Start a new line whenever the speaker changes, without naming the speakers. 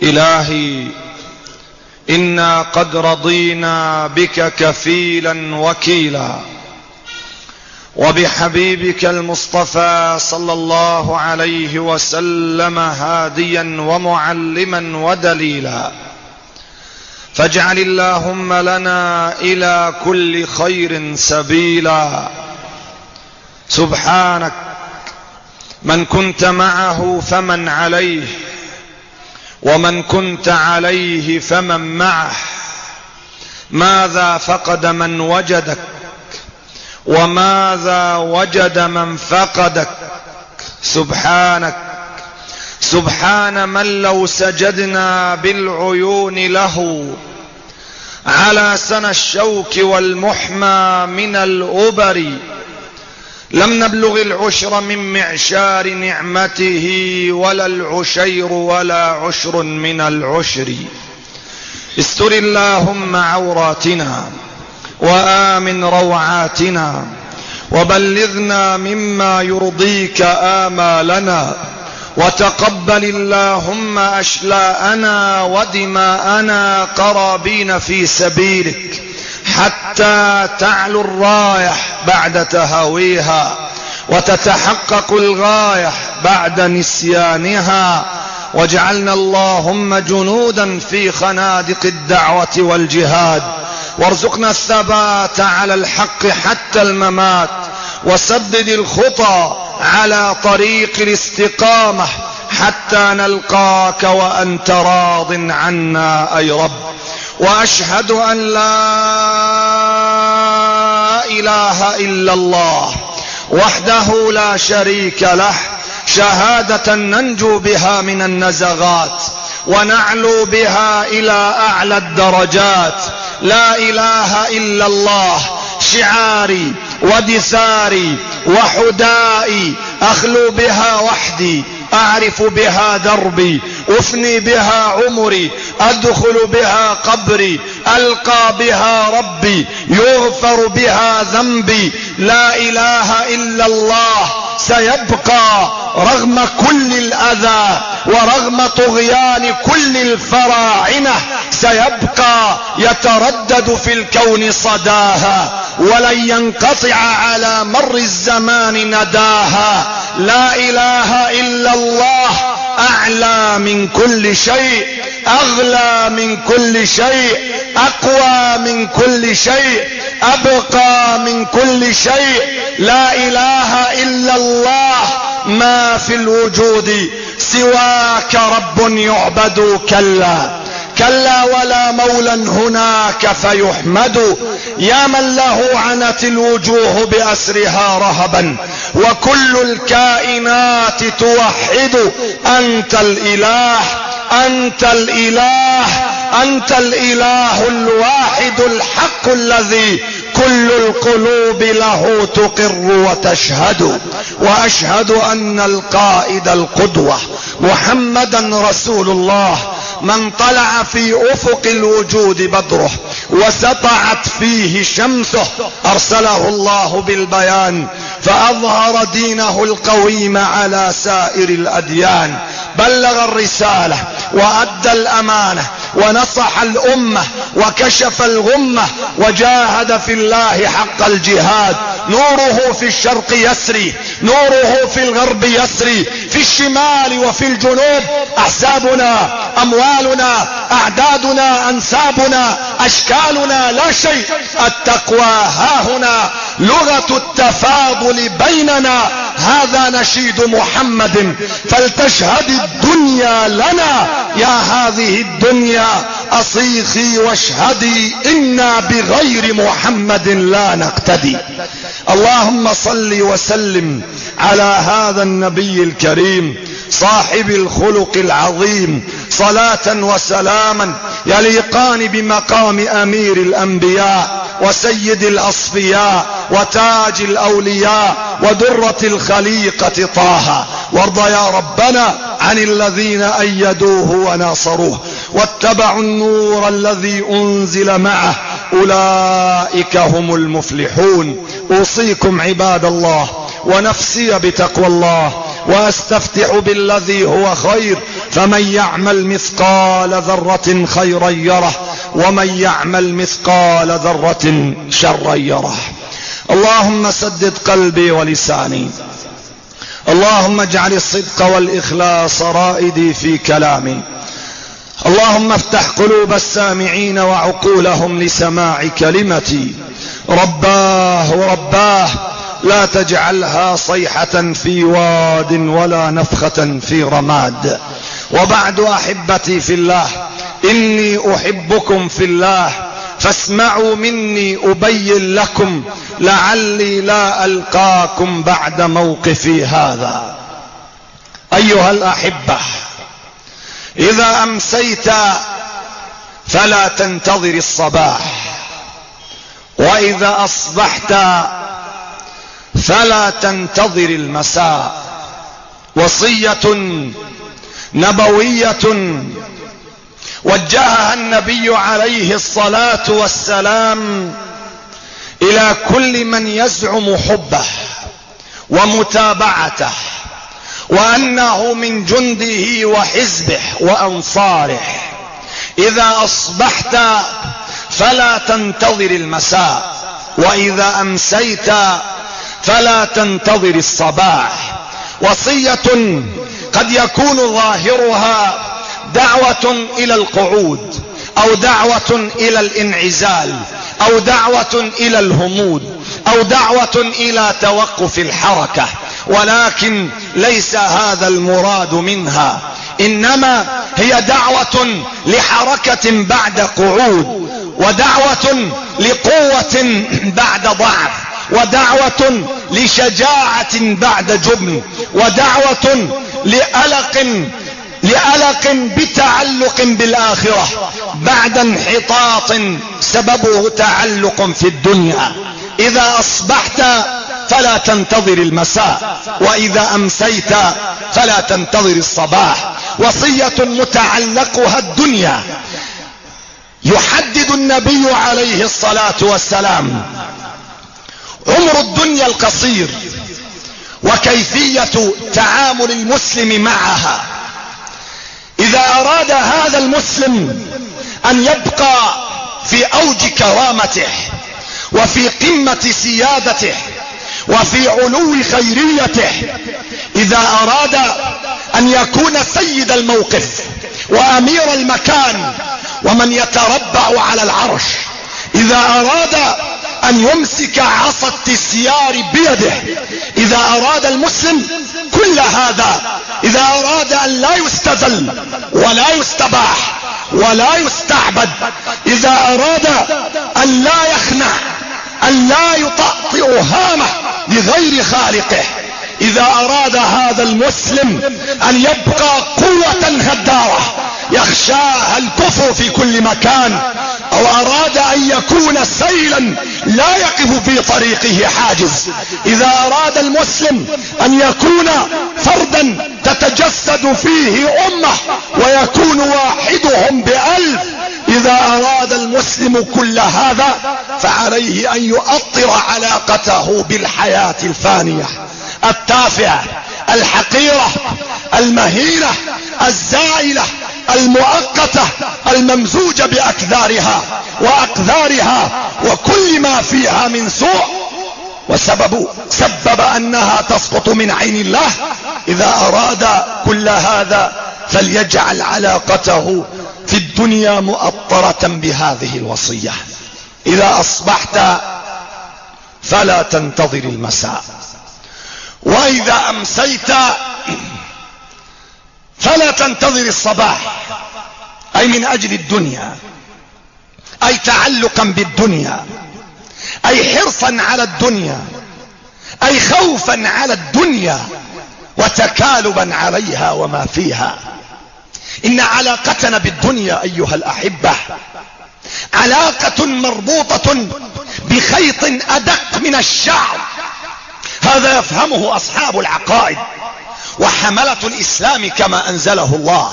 إلهي إنا قد رضينا بك كفيلا وكيلا، وبحبيبك المصطفى صلى الله عليه وسلم هاديا ومعلما ودليلا، فاجعل اللهم لنا إلى كل خير سبيلا. سبحانك، من كنت معه فمن عليه، ومن كنت عليه فمن معه. ماذا فقد من وجدك، وماذا وجد من فقدك. سبحانك، سبحان من لو سجدنا بالعيون له على سنى الشوك والمحمى من الأبر لم نبلغ العشر من معشار نعمته، ولا العشير ولا عشر من العشر. استر اللهم عوراتنا، وآمن روعاتنا، وبلغنا مما يرضيك آمالنا، وتقبل اللهم أشلاءنا ودماءنا قرابين في سبيلك، حتى تعلو الرايح بعد تهويها، وتتحقق الغاية بعد نسيانها. واجعلنا اللهم جنودا في خنادق الدعوة والجهاد، وارزقنا الثبات على الحق حتى الممات، وسدد الخطى على طريق الاستقامة حتى نلقاك وأنت راض عنا أي رب. وأشهد أن لا إله إلا الله وحده لا شريك له، شهادة ننجو بها من النزغات ونعلو بها إلى أعلى الدرجات. لا إله إلا الله شعاري ودثاري وحدائي، أخلو بها وحدي، أعرف بها دربي، أفني بها عمري، أدخل بها قبري، ألقى بها ربي، يغفر بها ذنبي. لا إله إلا الله سيبقى رغم كل الأذى ورغم طغيان كل الفراعنة، سيبقى يتردد في الكون صداها، ولن ينقطع على مر الزمان نداها. لا إله إلا الله أعلى من كل شيء، أغلى من كل شيء، أقوى من كل شيء، أبقى من كل شيء. لا إله إلا الله ما في الوجود سواك رب يعبد. كلا كلا ولا مولى هناك فيحمد. يا من له عنت الوجوه بأسرها رهبا، وكل الكائنات توحد. أنت الإله، أنت الإله، أنت الإله الواحد الحق الذي كل القلوب له تقر وتشهد. وأشهد أن القائد القدوة محمدا رسول الله، من طلع في أفق الوجود بدره وسطعت فيه شمسه، أرسله الله بالبيان فأظهر دينه القويم على سائر الأديان. بلغ الرسالة وأدى الأمانة ونصح الأمة وكشف الغمة، وجاهد في الله حق الجهاد. نوره في الشرق يسري، نوره في الغرب يسري، في الشمال وفي الجنوب. أحسابنا، أموالنا، أعدادنا، أنسابنا، أشكالنا لا شيء. التقوى هاهنا، لغة التفاضل بيننا. هذا نشيد محمد، فلتشهد الدنيا لنا. يا هذه الدنيا أصيخي واشهدي، إنا بغير محمد لا نقتدي. اللهم صل وسلم على هذا النبي الكريم صاحب الخلق العظيم، صلاة وسلاما يليقان بمقام أمير الأنبياء وسيد الأصفياء وتاج الأولياء ودرة الخليقة طه. وارض يا ربنا عن الذين أيدوه وناصروه واتبعوا النور الذي أنزل معه، أولئك هم المفلحون. أوصيكم عباد الله ونفسي بتقوى الله. واستفتح بالذي هو خير، فمن يعمل مثقال ذرة خيرا يره ومن يعمل مثقال ذرة شرا يره. اللهم سدد قلبي ولساني، اللهم اجعل الصدق والإخلاص رائدي في كلامي، اللهم افتح قلوب السامعين وعقولهم لسماع كلمتي. رباه لا تجعلها صيحة في واد ولا نفخة في رماد. وبعد أحبتي في الله، إني أحبكم في الله، فاسمعوا مني أبين لكم لعلي لا ألقاكم بعد موقفي هذا. أيها الأحبة، إذا أمسيت فلا تنتظر الصباح، وإذا أصبحت فلا تنتظر المساء. وصية نبوية وجهها النبي عليه الصلاة والسلام إلى كل من يزعم حبه ومتابعته وأنه من جنده وحزبه وأنصاره. إذا أصبحت فلا تنتظر المساء، وإذا أمسيت فلا تنتظر الصباح. وصية قد يكون ظاهرها دعوة إلى القعود، أو دعوة إلى الانعزال، أو دعوة إلى الهمود، أو دعوة إلى توقف الحركة، ولكن ليس هذا المراد منها، إنما هي دعوة لحركة بعد قعود، ودعوة لقوة بعد ضعف، ودعوة لشجاعة بعد جبن، ودعوة لألق بتعلق بالآخرة بعد انحطاط سببه تعلق في الدنيا. إذا أصبحت فلا تنتظر المساء، وإذا أمسيت فلا تنتظر الصباح. وصية متعلقها الدنيا. يحدد النبي عليه الصلاة والسلام عمر الدنيا القصير وكيفية تعامل المسلم معها. إذا أراد هذا المسلم أن يبقى في أوج كرامته وفي قمة سيادته وفي علو خيريته، إذا أراد أن يكون سيد الموقف وأمير المكان ومن يتربع على العرش، إذا أراد أن يمسك عصا التسيار بيده، إذا أراد المسلم كل هذا، إذا أراد أن لا يستذل ولا يستباح ولا يستعبد، إذا أراد أن لا يخنع، أن لا يطأطئ هامه لغير خالقه، إذا أراد هذا المسلم أن يبقى قوة هدارة يخشاها الكفر في كل مكان، أو أراد أن يكون سيلا لا يقف في طريقه حاجز، إذا أراد المسلم أن يكون فردا تتجسد فيه أمة ويكون واحدهم ب1000، إذا أراد المسلم كل هذا فعليه أن يؤطر علاقته بالحياة الفانية التافهة الحقيرة المهينة الزائلة المؤقتة الممزوجة بأكدارها وأقدارها وكل ما فيها من سوء، سبب أنها تسقط من عين الله. إذا أراد كل هذا فليجعل علاقته في الدنيا مؤطرة بهذه الوصية: إذا أصبحت فلا تنتظر المساء، وإذا أمسيت فلا تنتظر الصباح، أي من أجل الدنيا، أي تعلقا بالدنيا، أي حرصا على الدنيا، أي خوفا على الدنيا وتكالبا عليها وما فيها. إن علاقتنا بالدنيا أيها الأحبة علاقة مربوطة بخيط أدق من الشعر، هذا يفهمه أصحاب العقائد وحملة الإسلام كما أنزله الله.